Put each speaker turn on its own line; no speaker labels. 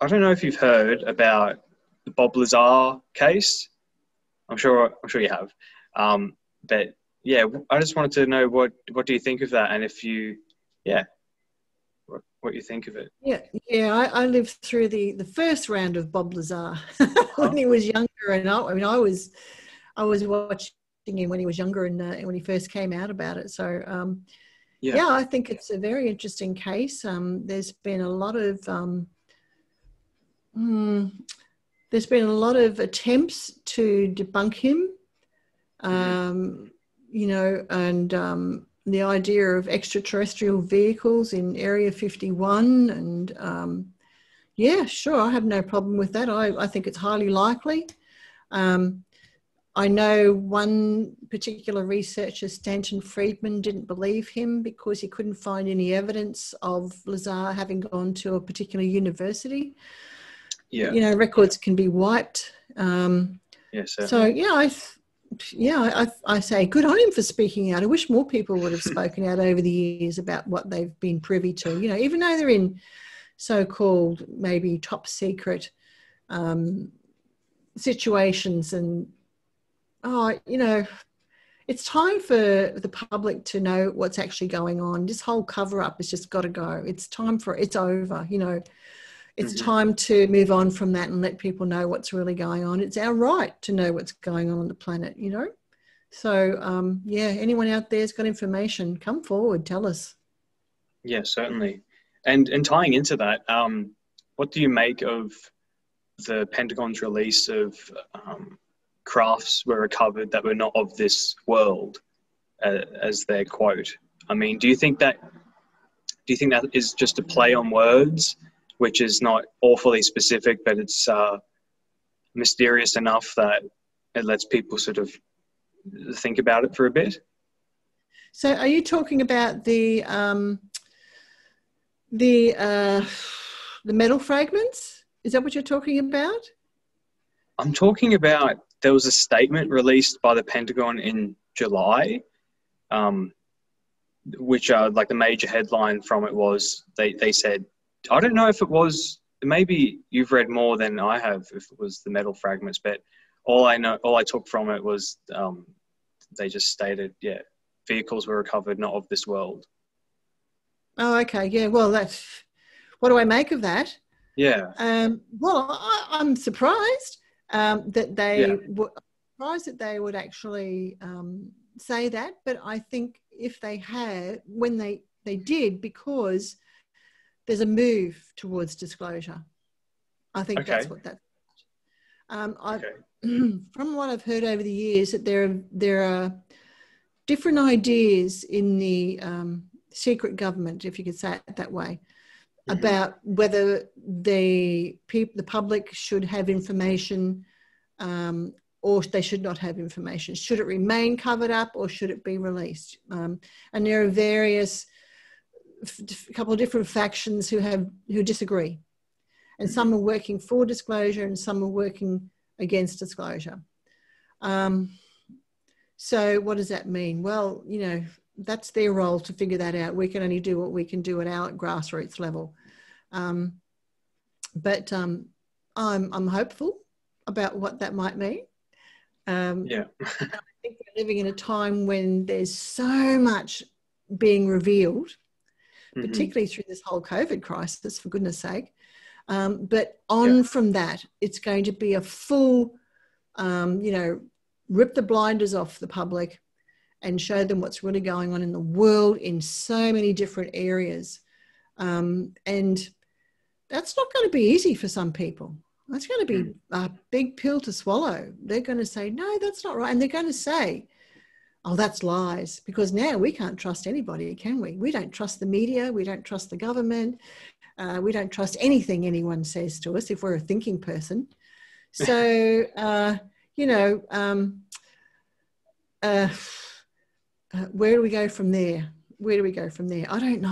I don't know if you've heard about the Bob Lazar case. I'm sure you have. But yeah, I just wanted to know what do you think of that, and if you, yeah, what you think of it.
Yeah, yeah. I lived through the first round of Bob Lazar
Huh?
when he was younger, and I was watching him when he was younger and when he first came out about it. So
Yeah.
yeah, I think it's a very interesting case. There's been a lot of hmm, there's been a lot of attempts to debunk him.
Hmm.
Um, and the idea of extraterrestrial vehicles in Area 51. And yeah, sure, I have no problem with that. I think it's highly likely. Um, I know one particular researcher, Stanton Friedman, didn't believe him because he couldn't find any evidence of Lazar having gone to a particular university.
Yeah.
Records can be wiped.
Yeah.
So
Certainly.
I say good on him for speaking out. I wish more people would have spoken out over the years about what they've been privy to. Even though they're in so-called maybe top secret situations, and it's time for the public to know what's actually going on. This whole cover-up has just got to go. It's over. It's
Hmm.
time to move on from that and let people know what's really going on. It's our right to know what's going on the planet, So, yeah, anyone out there's got information, come forward, tell us.
Yeah, certainly. And tying into that, what do you make of the Pentagon's release of crafts were recovered that were not of this world, as their quote? I mean, do you think that is just a play on words, which is not awfully specific, but it's mysterious enough that it lets people sort of think about it for a bit?
So are you talking about the uh, the metal fragments? Is that what you're talking about?
I'm talking about there was a statement released by the Pentagon in July, um, which like the major headline from it was they said, I don't know if it was, maybe you've read more than I have if it was the metal fragments, but all I took from it was they just stated, yeah, vehicles were recovered not of this world.
Oh, okay. Yeah. Well, what do I make of that?
Yeah,
Well, I'm surprised that
yeah,
they would actually say that. But I think if they had, when they did, because there's a move towards disclosure. I think
okay,
that's what that. I
okay,
From what I've heard over the years, that there are different ideas in the secret government, if you could say it that way,
hmm,
about whether the public should have information or they should not have information. Should it remain covered up or should it be released? And there are a couple of different factions who disagree, and
hmm,
some are working for disclosure and some are working against disclosure. So what does that mean? Well, that's their role to figure that out. We can only do what we can do at our grassroots level. But I'm hopeful about what that might mean.
yeah,
I think we're living in a time when there's so much being revealed,
hmm,
particularly through this whole COVID crisis, for goodness sake. But
yeah,
on from that, it's going to be a full, rip the blinders off the public and show them what's really going on in the world in so many different areas. And that's not going to be easy for some people. That's going to be
mm,
a big pill to swallow. They're going to say, no, that's not right. And they're going to say, oh, that's lies. Because now we can't trust anybody, can we? We don't trust the media. We don't trust the government. We don't trust anything anyone says to us if we're a thinking person. So, you know, where do we go from there? Where do we go from there? I don't know.